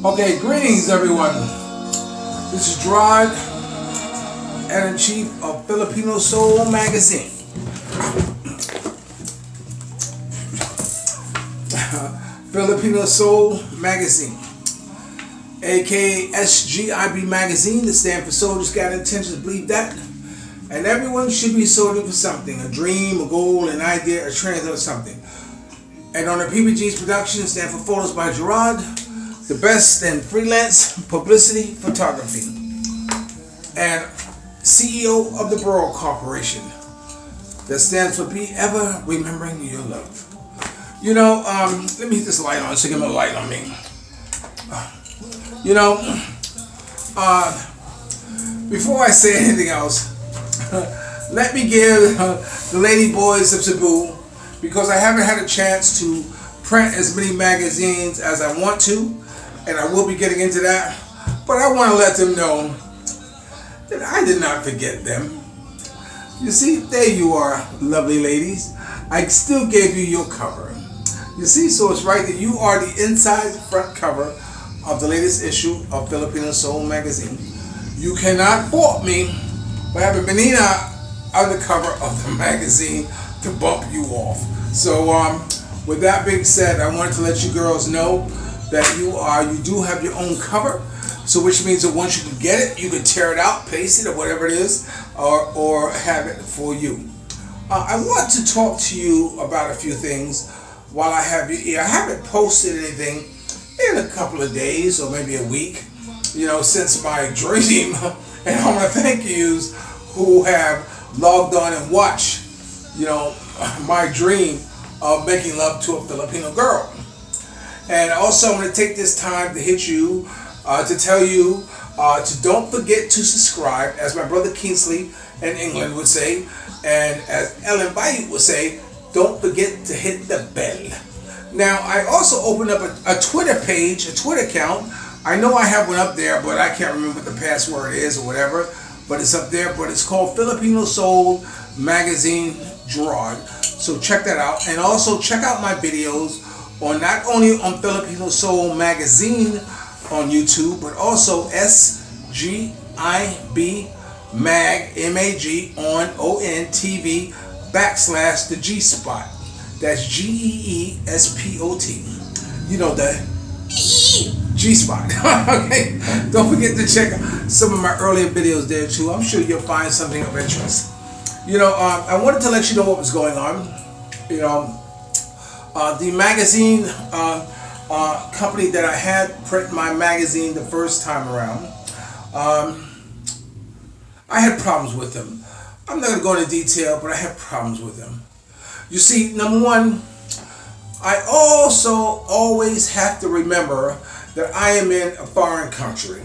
Okay, greetings everyone. This is Gerard, editor-in-chief of Filipino Soul Magazine. Filipino Soul Magazine, aka SGIB Magazine, that stands for Soldiers Got Intentions, believe that. And everyone should be soldiering for something, a dream, a goal, an idea, a trend, or something. And on the PBG's production, stand for Photos by Gerard, the best in freelance publicity photography, and CEO of the Borough Corporation, that stands for Be Ever Remembering Your Love. You know, let me hit this light on so get my light on me. Before I say anything else, let me give the Ladyboys of Cebu, because I haven't had a chance to print as many magazines as I want to, and I will be getting into that, but I want to let them know that I did not forget them. You see, there you are, lovely ladies. I still gave you your cover. You see, so it's right that you are the inside front cover of the latest issue of Filipino Soul Magazine. You cannot fault me for having Benina on the cover of the magazine to bump you off. So with that being said, I wanted to let you girls know that you do have your own cover. So which means that once you can get it, you can tear it out, paste it, or whatever it is, or have it for you. I want to talk to you about a few things while I have you here. I haven't posted anything in a couple of days or maybe a week, since my dream. And I want to thank yous who have logged on and watched, my dream of making love to a Filipino girl. And also I'm going to take this time to hit you, to tell you to don't forget to subscribe, as my brother Kingsley in England would say, and as Ellen Bayou would say, don't forget to hit the bell. Now, I also opened up a Twitter page, a Twitter account. I know I have one up there, but I can't remember what the password is or whatever, but it's up there. But it's called Filipino Soul Magazine Gerard. So check that out. And also check out my videos on not only on Filipino Soul Magazine on YouTube, but also SGIB Mag, M-A-G, on TV / the G spot. That's GEESPOT. You know, the G spot. Okay. Don't forget to check out some of my earlier videos there too. I'm sure you'll find something of interest. I wanted to let you know what was going on. The magazine company that I had print my magazine the first time around, I had problems with them. I'm not going to go into detail, but I had problems with them. You see, number one, I also always have to remember that I am in a foreign country,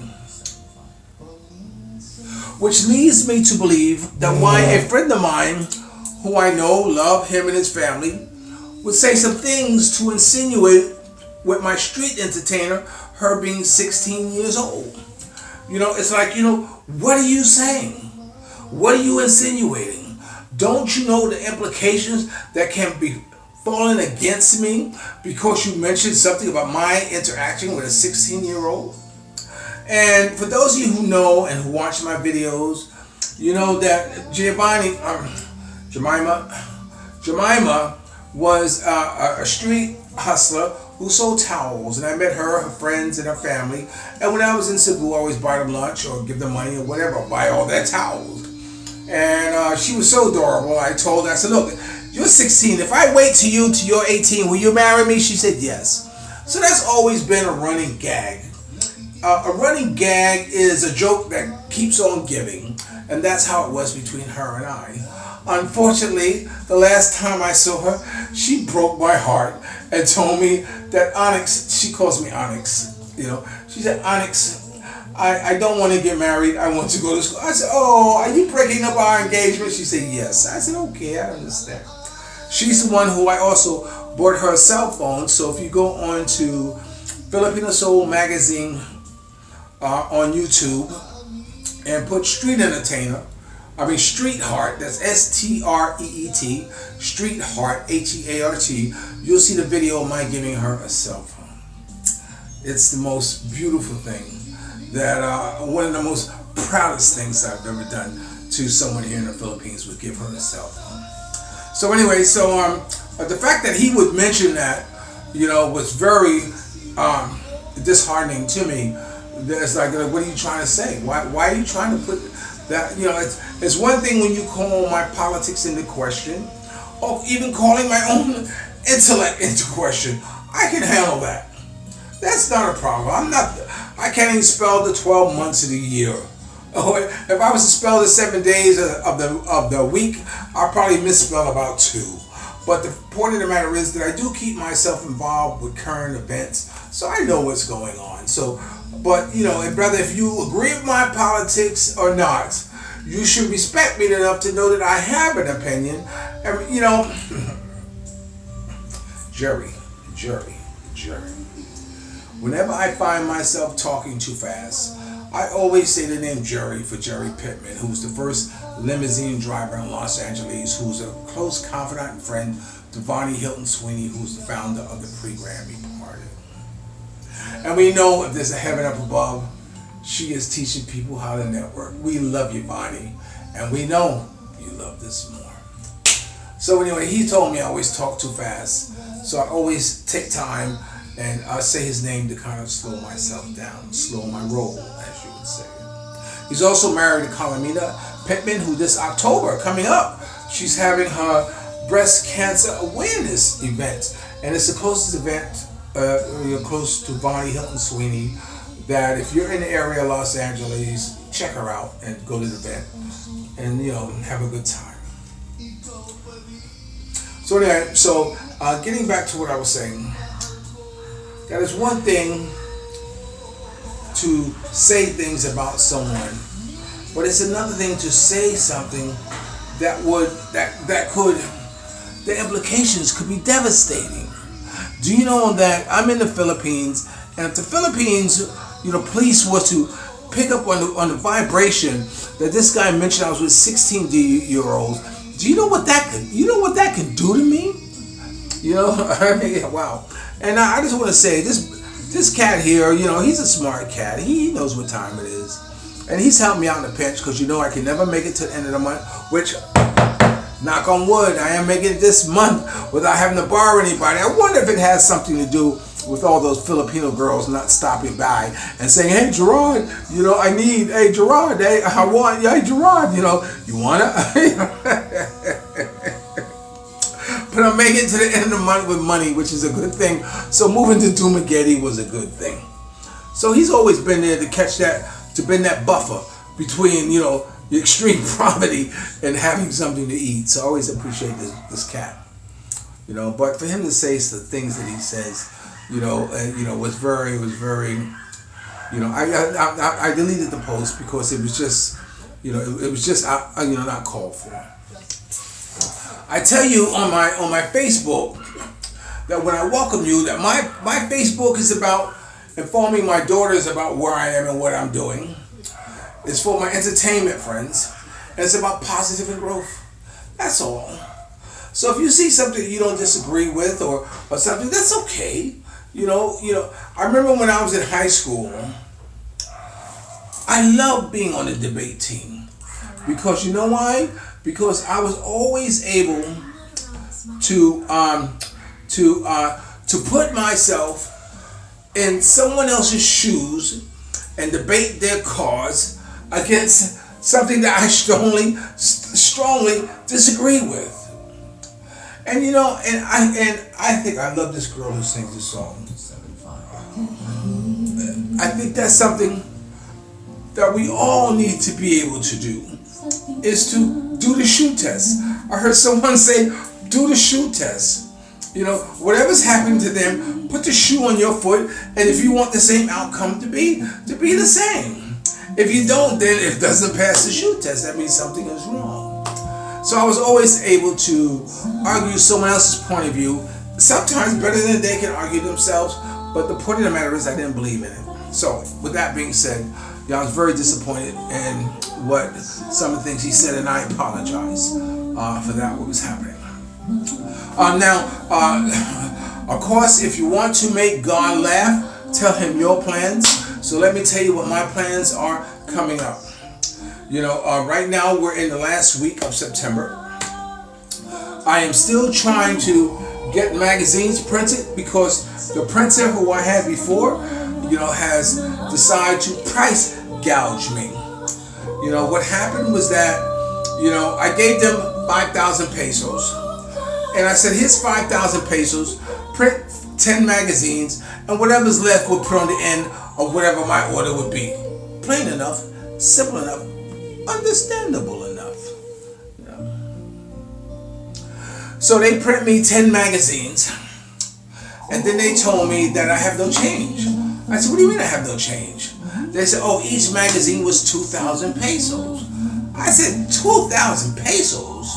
which leads me to believe that why a friend of mine, who I know, love him and his family, would say some things to insinuate with my street entertainer, her being 16 years old. It's like, what are you saying? What are you insinuating? Don't you know the implications that can be falling against me because you mentioned something about my interaction with a 16-year-old? And for those of you who know and who watch my videos, you know that Jemima was a street hustler who sold towels, and I met her friends, and her family. And when I was in Cebu, I always buy them lunch or give them money or whatever, buy all their towels. And she was so adorable. I told her, I said, look, you're 16. If I wait till you're 18, will you marry me? She said yes. So that's always been a running gag. A running gag is a joke that keeps on giving, and that's how it was between her and I. Unfortunately, the last time I saw her, she broke my heart and told me that Onyx, she calls me Onyx, she said, Onyx, I don't want to get married. I want to go to school. I said, oh, are you breaking up our engagement? She said, yes. I said, okay, I understand. She's the one who I also bought her cell phone. So if you go on to Filipino Soul Magazine on YouTube and put Street Entertainer, Street Heart, that's S-T-R-E-E-T, Street Heart, H-E-A-R-T, you'll see the video of my giving her a cell phone. It's the most beautiful thing that one of the most proudest things I've ever done to someone here in the Philippines would give her herself. So anyway, the fact that he would mention that, was very disheartening to me. It's like, what are you trying to say? Why are you trying to put that? It's one thing when you call my politics into question, or even calling my own intellect into question. I can handle that. That's not a problem. I can't even spell the 12 months of the year. Oh, if I was to spell the 7 days of the week, I'll probably misspell about 2. But the point of the matter is that I do keep myself involved with current events, so I know what's going on. So, but and brother, if you agree with my politics or not, you should respect me enough to know that I have an opinion. And Jerry. Whenever I find myself talking too fast, I always say the name Jerry for Jerry Pittman, who's the first limousine driver in Los Angeles, who's a close confidant and friend to Vonney Sweeney, who's the founder of the Pre-Grammy Party. And we know if there's a heaven up above, she is teaching people how to network. We love you, Vonney, and we know you love this more. So anyway, he told me I always talk too fast, so I always take time and I say his name to kind of slow myself down, slow my roll, as you would say. He's also married to Carmelita Pittman, who this October coming up, she's having her breast cancer awareness event, and it's the closest event close to Vonney Sweeney. That if you're in the area of Los Angeles, check her out and go to the event, and have a good time. So anyway, getting back to what I was saying. That is one thing to say things about someone, but it's another thing to say something that could, the implications could be devastating. Do you know that I'm in the Philippines, and if the Philippines, police was to pick up on the vibration that this guy mentioned I was with 16-year-olds, do you know what that could do to me? Wow. And I just want to say, this cat here, he's a smart cat. He knows what time it is. And he's helped me out in a pinch because I can never make it to the end of the month, which, knock on wood, I am making it this month without having to borrow anybody. I wonder if it has something to do with all those Filipino girls not stopping by and saying, hey, Gerard, I need, hey, Gerard, hey, I want, hey, Gerard, you want it? But I'm making it to the end of the month with money, which is a good thing. So moving to Dumaguete was a good thing. So he's always been there to catch that, to bend that buffer between, the extreme poverty and having something to eat. So I always appreciate this cat. But for him to say the things that he says, was very, I deleted the post because it was just, not called for. I tell you on my Facebook that when I welcome you, that my Facebook is about informing my daughters about where I am and what I'm doing. It's for my entertainment friends, and it's about positive and growth. That's all. So if you see something you don't disagree with or something, that's okay. I remember when I was in high school, I loved being on the debate team. Because you know why? Because I was always able to put myself in someone else's shoes and debate their cause against something that I strongly disagree with. And I think I love this girl who sings this song. I think that's something that we all need to be able to do, is to do the shoe test. I heard someone say, do the shoe test. Whatever's happened to them, put the shoe on your foot, and if you want the same outcome to be the same. If you don't, then if it doesn't pass the shoe test, that means something is wrong. So I was always able to argue someone else's point of view, sometimes better than they can argue themselves, but the point of the matter is I didn't believe in it. So with that being said, I was very disappointed in what some of the things he said, and I apologize for that, what was happening. Now, of course, if you want to make God laugh, tell him your plans. So let me tell you what my plans are coming up. You know, right now we're in the last week of September. I am still trying to get magazines printed because the printer who I had before, you know, has decided to price gouge me. You know, what happened was that, you know, I gave them 5,000 pesos. And I said, here's 5,000 pesos, print 10 magazines, and whatever's left we'll put on the end of whatever my order would be. Plain enough, simple enough, understandable enough. You know? So they print me 10 magazines, and then they told me that I have no change. I said, what do you mean I have no change? They said, oh, each magazine was 2,000 pesos. I said, 2,000 pesos?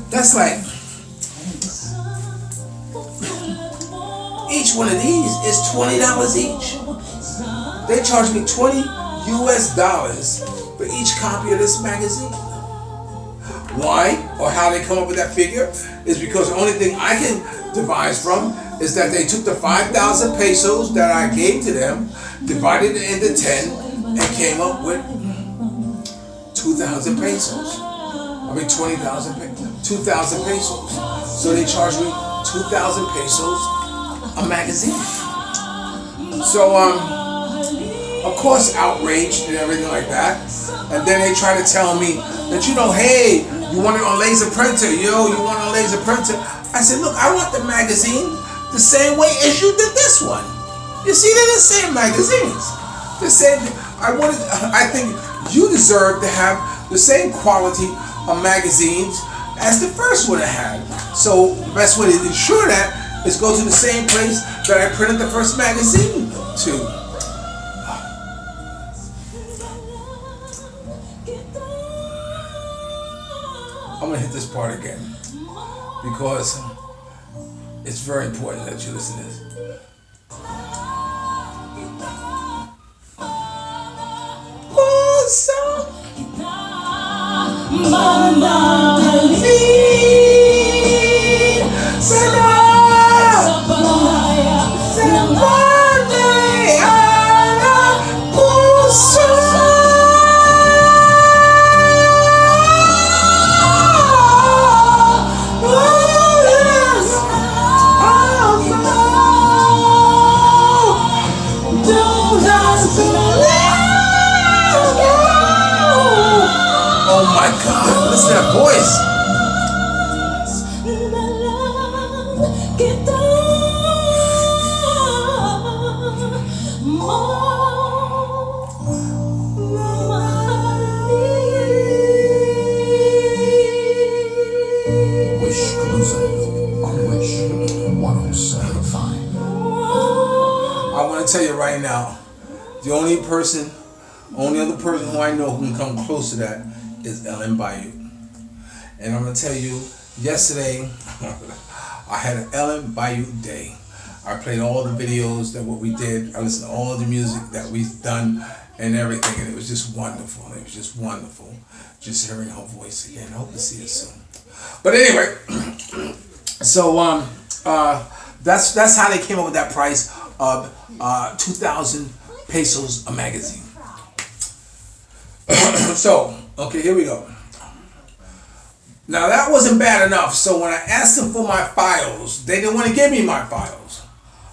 That's like, each one of these is $20 each. They charge me $20 US for each copy of this magazine. Why, or how they come up with that figure, is because the only thing I can devise from is that they took the 5,000 pesos that I gave to them, divided it into 10, and came up with 2,000 pesos. I mean 2,000 pesos. So they charged me 2,000 pesos a magazine. So of course outraged and everything like that. And then they try to tell me that, you know, hey, you want it on laser printer, you want it on laser printer. I said, look, I want the magazine the same way as you did this one. You see, they're the same magazines. The same. I think you deserve to have the same quality of magazines as the first one I had. So the best way to ensure that is go to the same place that I printed the first magazine to. I'm gonna hit this part again because it's very important that you listen to this. Oh my God, listen to that voice. Wish exclusive on Wish 107.5. I want to tell you right now, the only other person who I know who can come close to that is Ellen Bayou. And I'm going to tell you, yesterday, I had an Ellen Bayou day. I played all the videos that what we did. I listened to all the music that we've done and everything. And it was just wonderful. It was just wonderful just hearing her voice again. I hope to see her soon. But anyway, so that's how they came up with that price of 2,000 pesos a magazine. So, okay, here we go. Now that wasn't bad enough. So when I asked them for my files, they didn't want to give me my files.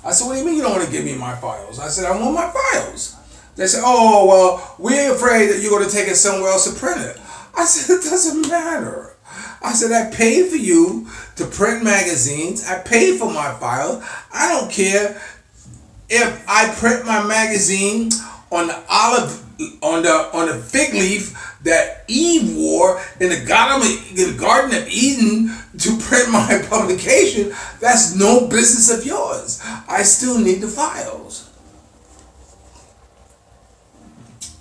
I said, what do you mean you don't want to give me my files? I said, I want my files. They said, oh, well, we're afraid that you're going to take it somewhere else to print it. I said, it doesn't matter. I said, I paid for you to print magazines. I paid for my file. I don't care if I print my magazine on the on the fig leaf that Eve wore in the Garden of Eden to print my publication. That's no business of yours. I still need the files.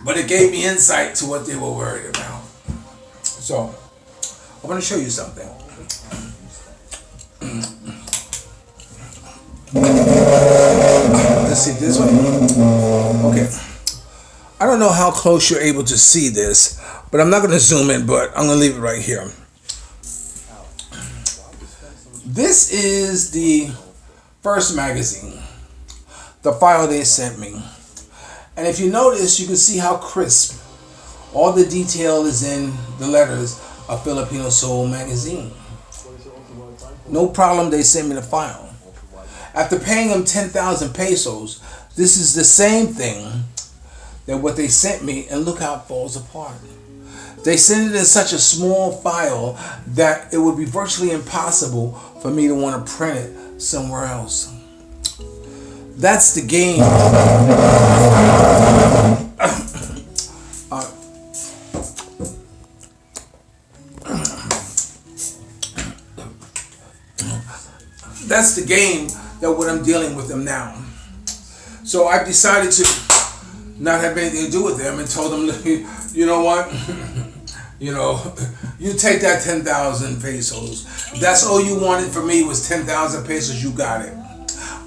But it gave me insight to what they were worried about. So, I'm going to show you something. Let's see this way. Okay. I don't know how close you're able to see this, but I'm not going to zoom in, but I'm going to leave it right here. This is the first magazine, the file they sent me. And if you notice, you can see how crisp all the detail is in the letters of Filipino Soul magazine. No problem, they sent me the file. After paying them 10,000 pesos, this is the same thing that what they sent me, and look how it falls apart. They sent it in such a small file that it would be virtually impossible for me to want to print it somewhere else. That's the game. That's the game that what I'm dealing with them now. So I've decided to not have anything to do with them and told them, you know what? You take that 10,000 pesos. If that's all you wanted from me was 10,000 pesos, you got it.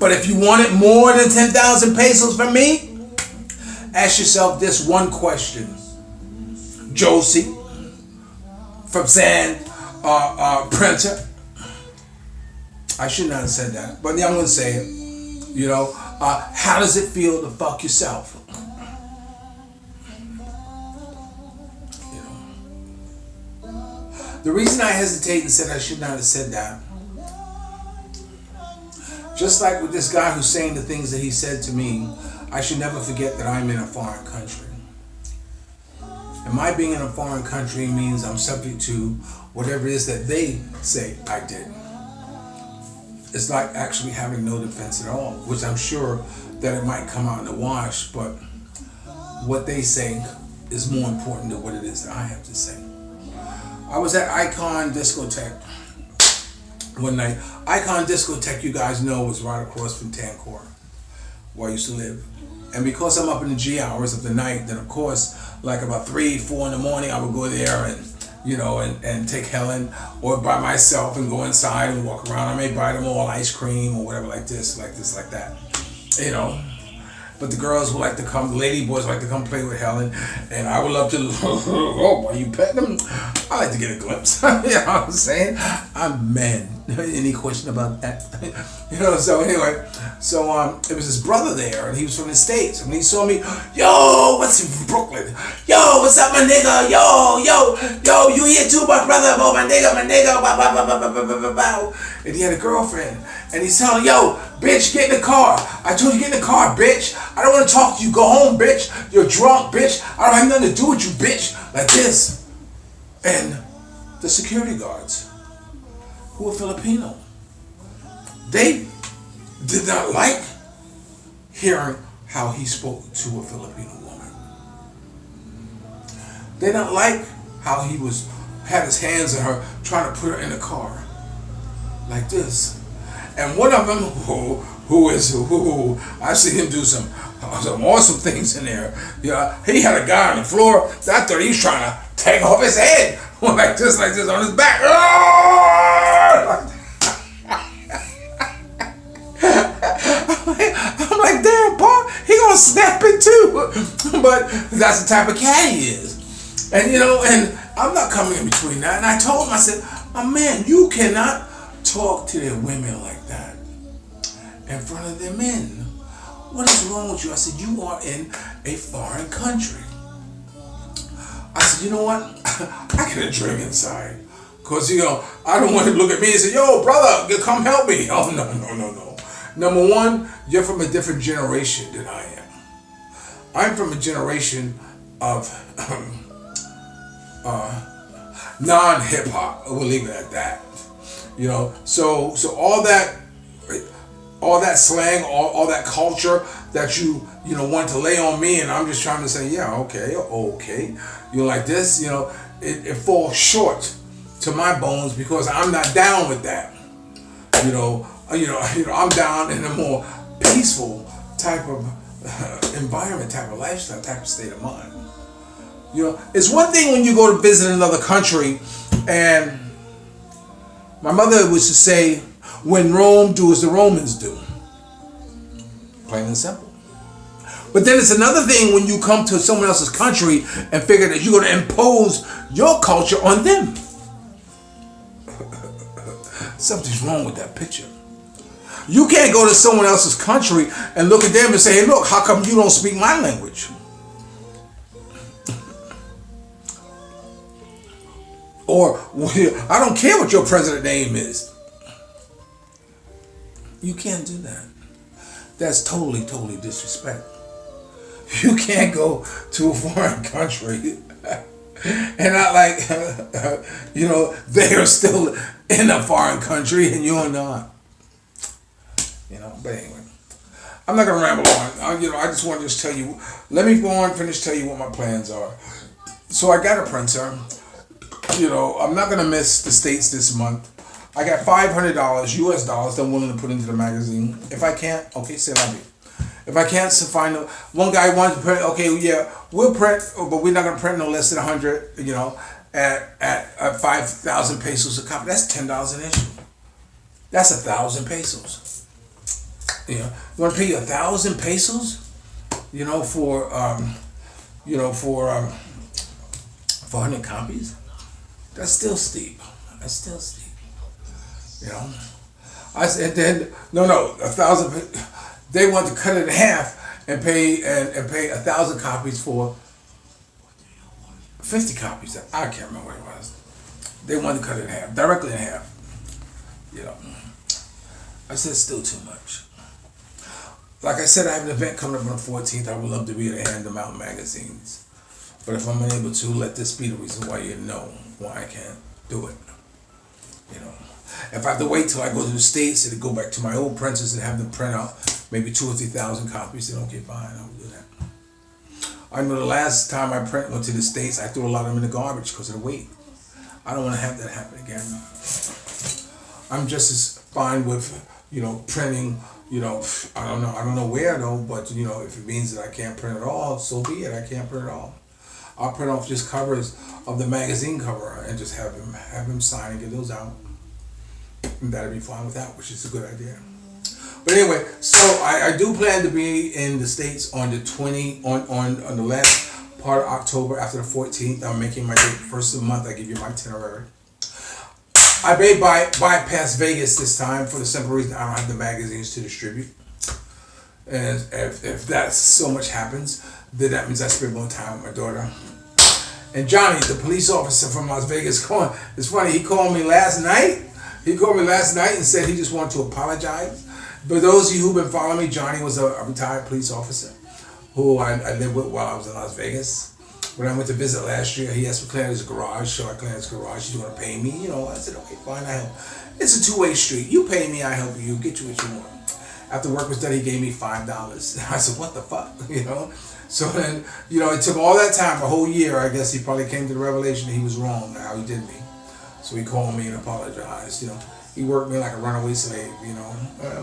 But if you wanted more than 10,000 pesos from me, ask yourself this one question. Josie from Sand Printer. I should not have said that, but yeah, I'm going to say it. How does it feel to fuck yourself? The reason I hesitate and said I should not have said that, just like with this guy who's saying the things that he said to me, I should never forget that I'm in a foreign country. And my being in a foreign country means I'm subject to whatever it is that they say I did. It's like actually having no defense at all, which I'm sure that it might come out in the wash, but what they say is more important than what it is that I have to say. I was at Icon Discotheque one night. Icon Discotheque, you guys know, was right across from Tancor, where I used to live. And because I'm up in the G hours of the night, then of course, like about 3, 4 in the morning, I would go there and take Helen, or by myself and go inside and walk around. I may buy them all ice cream or whatever like that. But the girls would like to come, the lady boys like to come play with Helen, and I would love to, are you petting them? I like to get a glimpse. You know what I'm saying? I'm man. Any question about that? So anyway, it was his brother there, and he was from the States. And he saw me, yo, what's in Brooklyn? Yo, what's up, my nigga? Yo, you here too, my brother? Oh, my nigga, bow. And he had a girlfriend, and he's telling, yo, bitch, get in the car. I told you get in the car, bitch. I don't want to talk to you. Go home, bitch. You're drunk, bitch. I don't have nothing to do with you, bitch. Like this. And the security guards, who were Filipino, they did not like hearing how he spoke to a Filipino woman. They did not like how he had his hands on her, trying to put her in the car like this. And one of them, I've seen him do some awesome things in there. He had a guy on the floor that I thought he was trying to take off his head, like this on his back. I'm like, damn, Paul, he gonna snap it too. But that's the type of cat he is. And and I'm not coming in between that. And I told him, I said, my man, you cannot talk to their women like that in front of their men. What is wrong with you? I said, you are in a foreign country. I said, you know what? I get a drink inside. Because, I don't want him to look at me and say, yo, brother, come help me. Oh, no. Number one, you're from a different generation than I am. I'm from a generation of non-hip-hop. We'll leave it at that. So all that slang, all that culture that you want to lay on me, and I'm just trying to say, yeah, okay. Like this, it falls short to my bones because I'm not down with that. I'm down in a more peaceful type of environment, type of lifestyle, type of state of mind. It's one thing when you go to visit another country, and my mother used to say, when Rome do as the Romans do. Plain and simple. But then it's another thing when you come to someone else's country and figure that you're going to impose your culture on them. Something's wrong with that picture. You can't go to someone else's country and look at them and say, hey, look, how come you don't speak my language? Or, I don't care what your president's name is. You can't do that. That's totally, totally disrespect. You can't go to a foreign country and not like, they are still in a foreign country and you're not. But anyway, I'm not gonna ramble on. I just want to just tell you. Let me go on, tell you what my plans are. So I got a printer. I'm not gonna miss the States this month. I got $500 US dollars that I'm willing to put into the magazine. If I can't, okay, say la vie. If I can't find one guy wants to print, okay, yeah, we'll print, but we're not gonna print no less than 100. At 5,000 pesos a copy. That's $10 an issue. That's 1,000 pesos. You want to pay 1,000 pesos? For 100 copies. That's still steep. I said then no 1,000. They want to cut it in half and pay 1,000 copies for 50 copies. I can't remember what it was. They wanted to cut it in half, directly in half. I said still too much. Like I said, I have an event coming up on the 14th. I would love to be able to hand them out magazines. But if I'm unable to, let this be the reason why you know why I can't do it. If I have to wait till I go to the States and go back to my old printers and have them print out maybe 2,000 or 3,000 copies, then okay, fine, I'll do that. I know the last time I went to the States, I threw a lot of them in the garbage because of the weight. I don't want to have that happen again. I'm just as fine with, printing. I don't know where though, but if it means that I can't print at all, so be it. I can't print at all. I'll print off just covers of the magazine cover and just have him sign and get those out. And that'd be fine with that, which is a good idea. But anyway, so I do plan to be in the States on the on the last part of October after the 14th. I'm making my date first of the month. I give you my itinerary. I may bypass Vegas this time for the simple reason I don't have the magazines to distribute. And if that so much happens, then that means I spend more time with my daughter. And Johnny, the police officer from Las Vegas, it's funny, he called me last night. And said he just wanted to apologize. But those of you who've been following me, Johnny was a retired police officer who I lived with while I was in Las Vegas. When I went to visit last year, he asked for Clarence's garage, so I Clarence's garage. You want to pay me? I said, okay, fine, I help. It's a two-way street. You pay me, I help you. Get you what you want. After work was done, he gave me $5. I said, what the fuck? So then, it took all that time, a whole year. I guess he probably came to the revelation that he was wrong, how he did me. So he called me and apologized. He worked me like a runaway slave,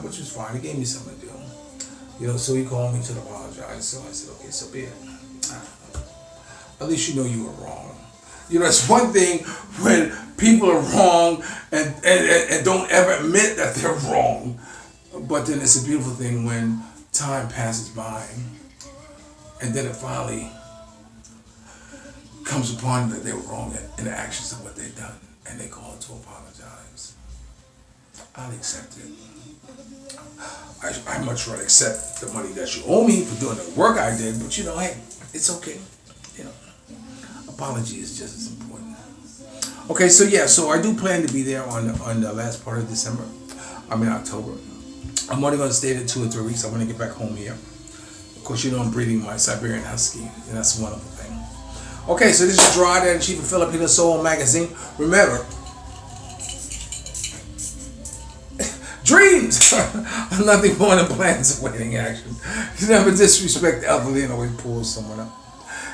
which was fine. He gave me something to do. So he called me to apologize. So I said, okay, so be it. At least you know you were wrong. It's one thing when people are wrong and don't ever admit that they're wrong. But then it's a beautiful thing when time passes by and then it finally comes upon them that they were wrong in the actions of what they've done and they call to apologize. I'll accept it. I much rather accept the money that you owe me for doing the work I did, but hey, it's okay. Apology is just as important. Okay, so I do plan to be there on the last part of December. October. I'm only going to stay there 2 or 3 weeks. I want to get back home here. Of course, I'm breeding my Siberian Husky, and that's a wonderful thing. Okay, so this is Gerard, editor-in-chief of Filipina Soul magazine. Remember, dreams are nothing more than plans awaiting action. You never disrespect the elderly and always pull someone up.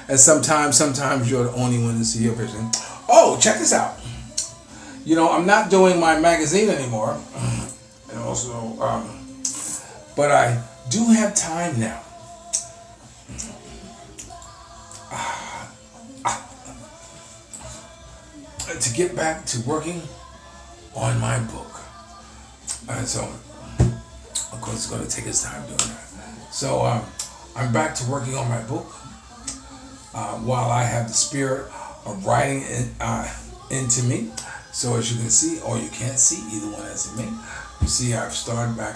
And sometimes you're the only one to see your vision. Oh, check this out. I'm not doing my magazine anymore. And also, but I do have time now. To get back to working on my book. So, of course, it's going to take us time doing that. So, I'm back to working on my book. While I have the spirit of writing into me, So as you can see, or you can't see, either one as it may, you see I've started back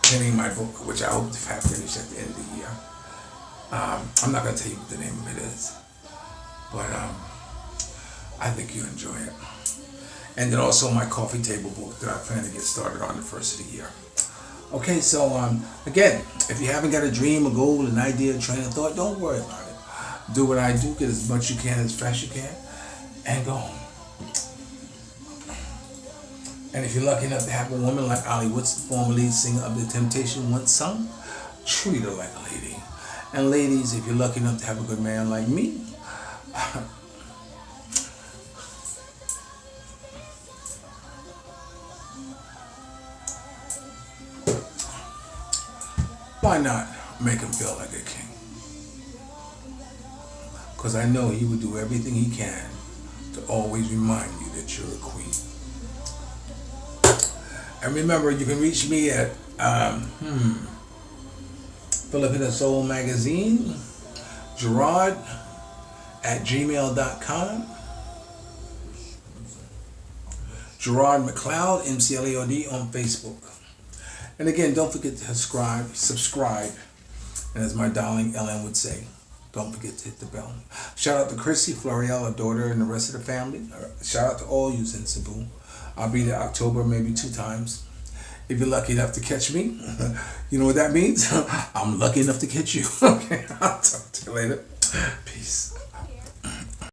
penning my book, which I hope to have finished at the end of the year. I'm not going to tell you what the name of it is, but I think you enjoy it. And then also my coffee table book that I plan to get started on the first of the year. Okay, so again, if you haven't got a dream, a goal, an idea, a train of thought, don't worry about it. Do what I do, get as much you can, as fast you can, and go home. And if you're lucky enough to have a woman like Ali Woods, the former lead singer of The Temptation, once sung, treat her like a lady. And ladies, if you're lucky enough to have a good man like me, why not make him feel like a king? Because I know he would do everything he can to always remind you that you're a queen. And remember, you can reach me at Filipina Soul Magazine, Gerard at gmail.com, Gerard McLeod, MCLEOD on Facebook. And again, don't forget to subscribe, and as my darling Ellen would say, don't forget to hit the bell. Shout out to Chrissy, Floriel, her daughter, and the rest of the family. Shout out to all you in Cebu. I'll be there October, maybe 2 times. If you're lucky enough to catch me, you know what that means? I'm lucky enough to catch you. Okay, I'll talk to you later. Peace.